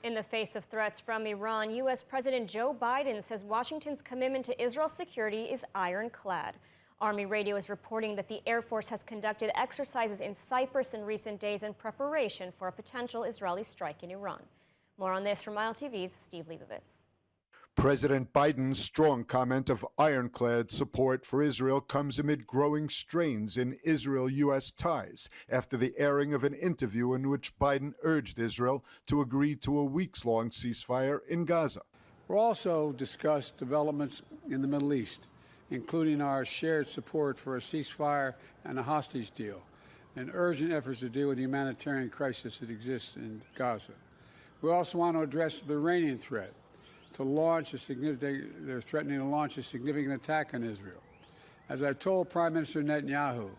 In the face of threats from Iran, U.S. President Joe Biden says Washington's commitment to Israel's security is ironclad. Army Radio is reporting that the Air Force has conducted exercises in Cyprus in recent days in preparation for a potential Israeli strike in Iran. More on this from ILTV's Steve Leibovitz. President Biden's strong comment of ironclad support for Israel comes amid growing strains in Israel-U.S. ties after the airing of an interview in which Biden urged Israel to agree to a weeks-long ceasefire in Gaza. We'll also discuss developments in the Middle East, including our shared support for a ceasefire and a hostage deal, and urgent efforts to deal with the humanitarian crisis that exists in Gaza. We also want to address the Iranian threat. They're threatening to launch a significant attack on Israel. As I've told Prime Minister Netanyahu,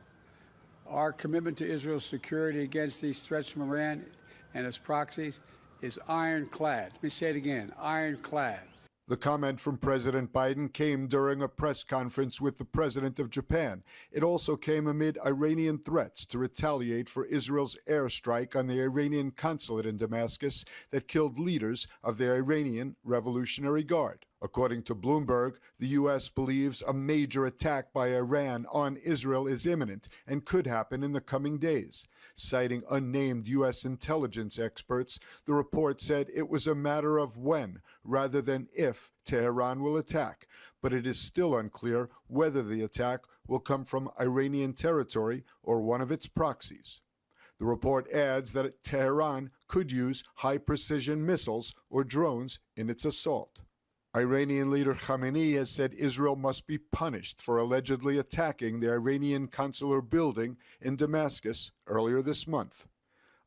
our commitment to Israel's security against these threats from Iran and its proxies is ironclad. Let me say it again, ironclad. The comment from President Biden came during a press conference with the President of Japan. It also came amid Iranian threats to retaliate for Israel's airstrike on the Iranian consulate in Damascus that killed leaders of the Iranian Revolutionary Guard. According to Bloomberg, the U.S. believes a major attack by Iran on Israel is imminent and could happen in the coming days. Citing unnamed U.S. intelligence experts, the report said it was a matter of when, rather than if, Tehran will attack, but it is still unclear whether the attack will come from Iranian territory or one of its proxies. The report adds that Tehran could use high-precision missiles or drones in its assault. Iranian leader Khamenei has said Israel must be punished for allegedly attacking the Iranian consular building in Damascus earlier this month.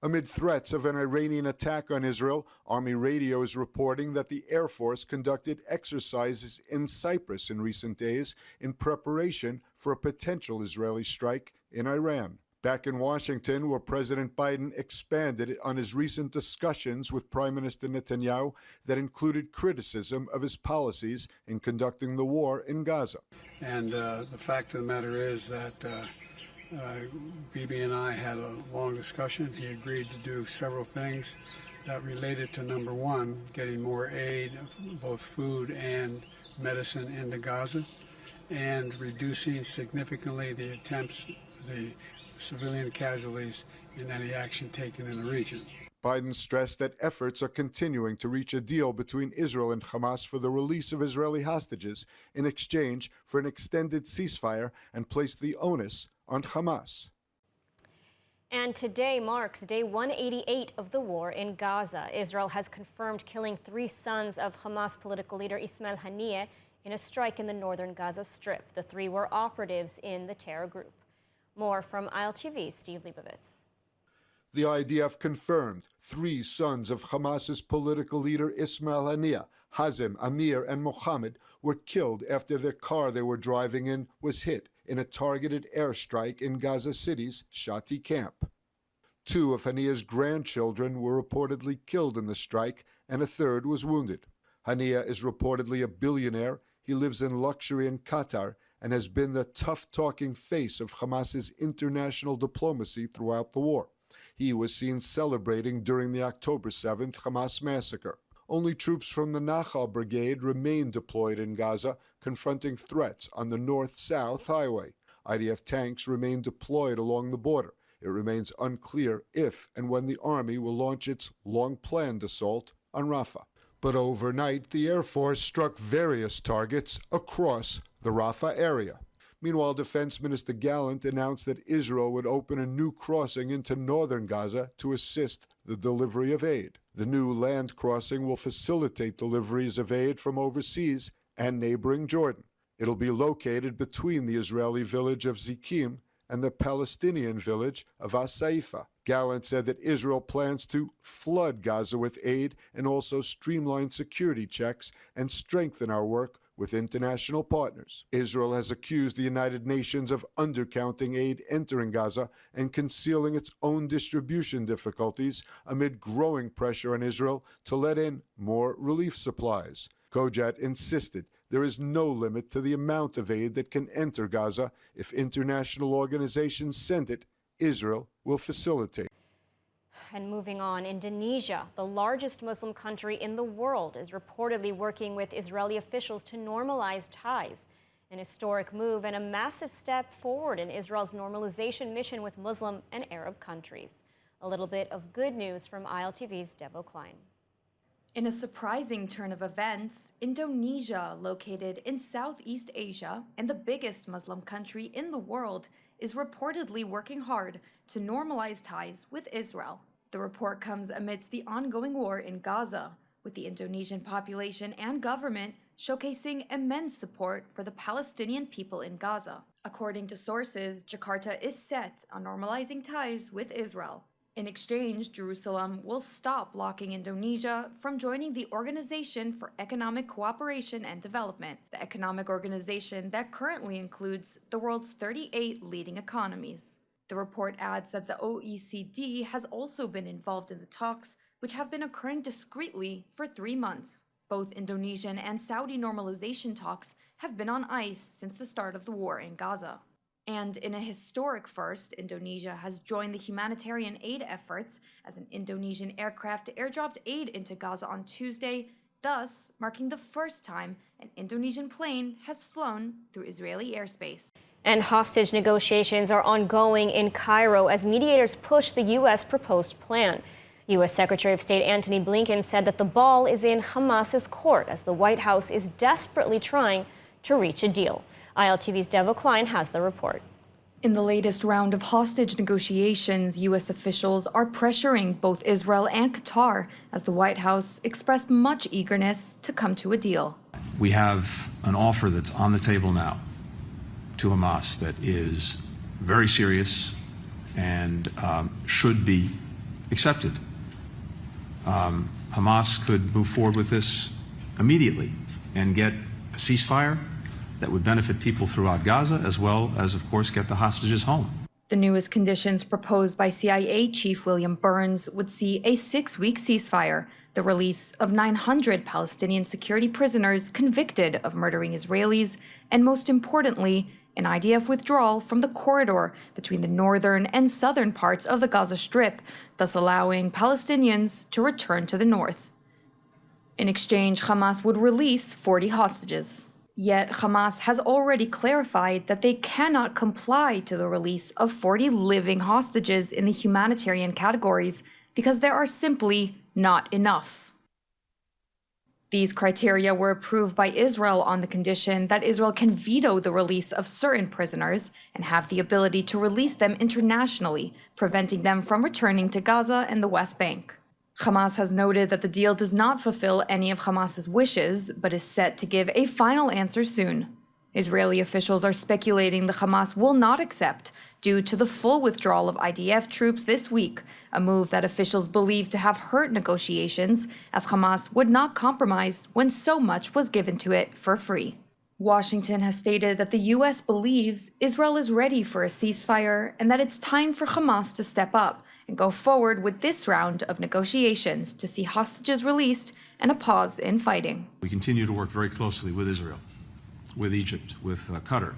Amid threats of an Iranian attack on Israel, Army Radio is reporting that the Air Force conducted exercises in Cyprus in recent days in preparation for a potential Israeli strike in Iran. Back in Washington, where President Biden expanded on his recent discussions with Prime Minister Netanyahu that included criticism of his policies in conducting the war in Gaza. And the fact of the matter is that Bibi and I had a long discussion. He agreed to do several things that related to, number one, getting more aid, both food and medicine, into Gaza, and reducing significantly the civilian casualties in any action taken in the region. Biden stressed that efforts are continuing to reach a deal between Israel and Hamas for the release of Israeli hostages in exchange for an extended ceasefire and placed the onus on Hamas. And today marks day 188 of the war in Gaza. Israel has confirmed killing 3 sons of Hamas political leader Ismail Haniyeh in a strike in the northern Gaza Strip. The 3 were operatives in the terror group. More from ILTV's Steve Leibovitz. The IDF confirmed 3 sons of Hamas's political leader Ismail Haniyeh, Hazem, Amir, and Mohammed, were killed after the car they were driving in was hit in a targeted airstrike in Gaza City's Shati camp. 2 of Haniyeh's grandchildren were reportedly killed in the strike, and a 3rd was wounded. Haniyeh is reportedly a billionaire. He lives in luxury in Qatar and has been the tough-talking face of Hamas's international diplomacy throughout the war. He was seen celebrating during the October 7th Hamas massacre. Only troops from the Nachal Brigade remain deployed in Gaza, confronting threats on the north-south highway. IDF tanks remain deployed along the border. It remains unclear if and when the Army will launch its long-planned assault on Rafah. But overnight, the Air Force struck various targets across the Rafah area. Meanwhile, Defense Minister Gallant announced that Israel would open a new crossing into northern Gaza to assist the delivery of aid. The new land crossing will facilitate deliveries of aid from overseas and neighboring Jordan. It'll be located between the Israeli village of Zikim and the Palestinian village of As-Saifa. Gallant said that Israel plans to flood Gaza with aid and also streamline security checks and strengthen our work with international partners. Israel has accused the United Nations of undercounting aid entering Gaza and concealing its own distribution difficulties amid growing pressure on Israel to let in more relief supplies. Kojat insisted there is no limit to the amount of aid that can enter Gaza. If international organizations send it, Israel will facilitate. And moving on, Indonesia, the largest Muslim country in the world, is reportedly working with Israeli officials to normalize ties. An historic move and a massive step forward in Israel's normalization mission with Muslim and Arab countries. A little bit of good news from ILTV's Devo Klein. In a surprising turn of events, Indonesia, located in Southeast Asia and the biggest Muslim country in the world, is reportedly working hard to normalize ties with Israel. The report comes amidst the ongoing war in Gaza, with the Indonesian population and government showcasing immense support for the Palestinian people in Gaza. According to sources, Jakarta is set on normalizing ties with Israel. In exchange, Jerusalem will stop blocking Indonesia from joining the Organization for Economic Cooperation and Development, the economic organization that currently includes the world's 38 leading economies. The report adds that the OECD has also been involved in the talks, which have been occurring discreetly for 3 months. Both Indonesian and Saudi normalization talks have been on ice since the start of the war in Gaza. And in a historic first, Indonesia has joined the humanitarian aid efforts as an Indonesian aircraft airdropped aid into Gaza on Tuesday, thus marking the first time an Indonesian plane has flown through Israeli airspace. And hostage negotiations are ongoing in Cairo as mediators push the U.S. proposed plan. U.S. Secretary of State Antony Blinken said that the ball is in Hamas's court as the White House is desperately trying to reach a deal. ILTV's Devo Klein has the report. In the latest round of hostage negotiations, U.S. officials are pressuring both Israel and Qatar as the White House expressed much eagerness to come to a deal. We have an offer that's on the table now to Hamas that is very serious and should be accepted. Hamas could move forward with this immediately and get a ceasefire that would benefit people throughout Gaza, as well as, of course, get the hostages home. The newest conditions proposed by CIA Chief William Burns would see a 6-week ceasefire, the release of 900 Palestinian security prisoners convicted of murdering Israelis, and most importantly, an IDF withdrawal from the corridor between the northern and southern parts of the Gaza Strip, thus allowing Palestinians to return to the north. In exchange, Hamas would release 40 hostages. Yet Hamas has already clarified that they cannot comply to the release of 40 living hostages in the humanitarian categories because there are simply not enough. These criteria were approved by Israel on the condition that Israel can veto the release of certain prisoners and have the ability to release them internationally, preventing them from returning to Gaza and the West Bank. Hamas has noted that the deal does not fulfill any of Hamas's wishes, but is set to give a final answer soon. Israeli officials are speculating the Hamas will not accept due to the full withdrawal of IDF troops this week, a move that officials believe to have hurt negotiations, as Hamas would not compromise when so much was given to it for free. Washington has stated that the U.S. believes Israel is ready for a ceasefire and that it's time for Hamas to step up and go forward with this round of negotiations to see hostages released and a pause in fighting. We continue to work very closely with Israel, with Egypt, with Qatar,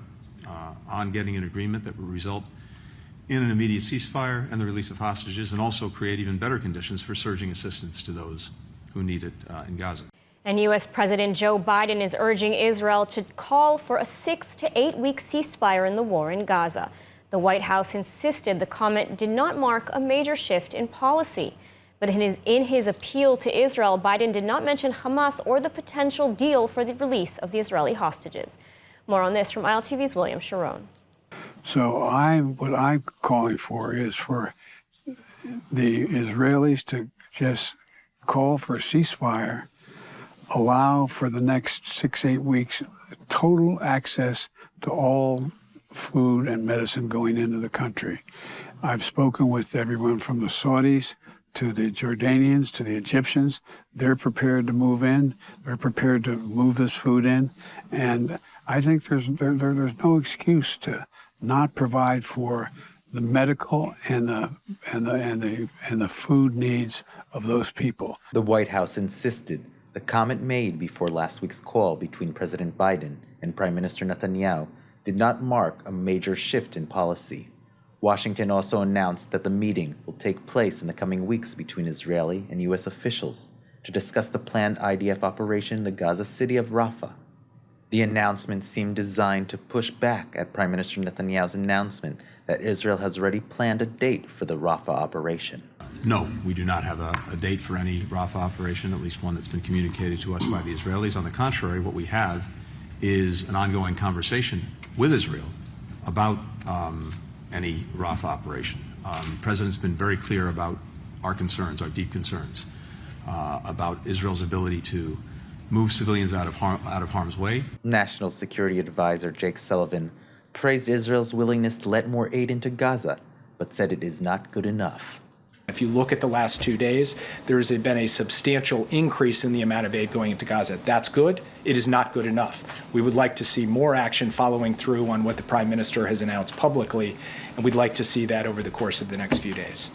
on getting an agreement that will result in an immediate ceasefire and the release of hostages, and also create even better conditions for surging assistance to those who need it in Gaza. And U.S. President Joe Biden is urging Israel to call for a 6 to 8 week ceasefire in the war in Gaza. The White House insisted the comment did not mark a major shift in policy. But in his appeal to Israel, Biden did not mention Hamas or the potential deal for the release of the Israeli hostages. More on this from ILTV's William Sharon. So what I'm calling for is for the Israelis to just call for a ceasefire, allow for the next 6-8 weeks total access to all food and medicine going into the country. I've spoken with everyone from the Saudis to the Jordanians to the Egyptians. They're prepared to move in. They're prepared to move this food in, and I think there's no excuse to not provide for the medical and the food needs of those people. The White House insisted the comment made before last week's call between President Biden and Prime Minister Netanyahu did not mark a major shift in policy. Washington also announced that the meeting will take place in the coming weeks between Israeli and U.S. officials to discuss the planned IDF operation in the Gaza city of Rafah. The announcement seemed designed to push back at Prime Minister Netanyahu's announcement that Israel has already planned a date for the Rafah operation. No, we do not have a date for any Rafah operation, at least one that's been communicated to us by the Israelis. On the contrary, what we have is an ongoing conversation with Israel about any Rafah operation. The President's been very clear about our concerns, our deep concerns, about Israel's ability to move civilians out of harm's way. National Security Advisor Jake Sullivan praised Israel's willingness to let more aid into Gaza, but said it is not good enough. If you look at the last 2 days, there has been a substantial increase in the amount of aid going into Gaza. That's good. It is not good enough. We would like to see more action following through on what the Prime Minister has announced publicly, and we'd like to see that over the course of the next few days.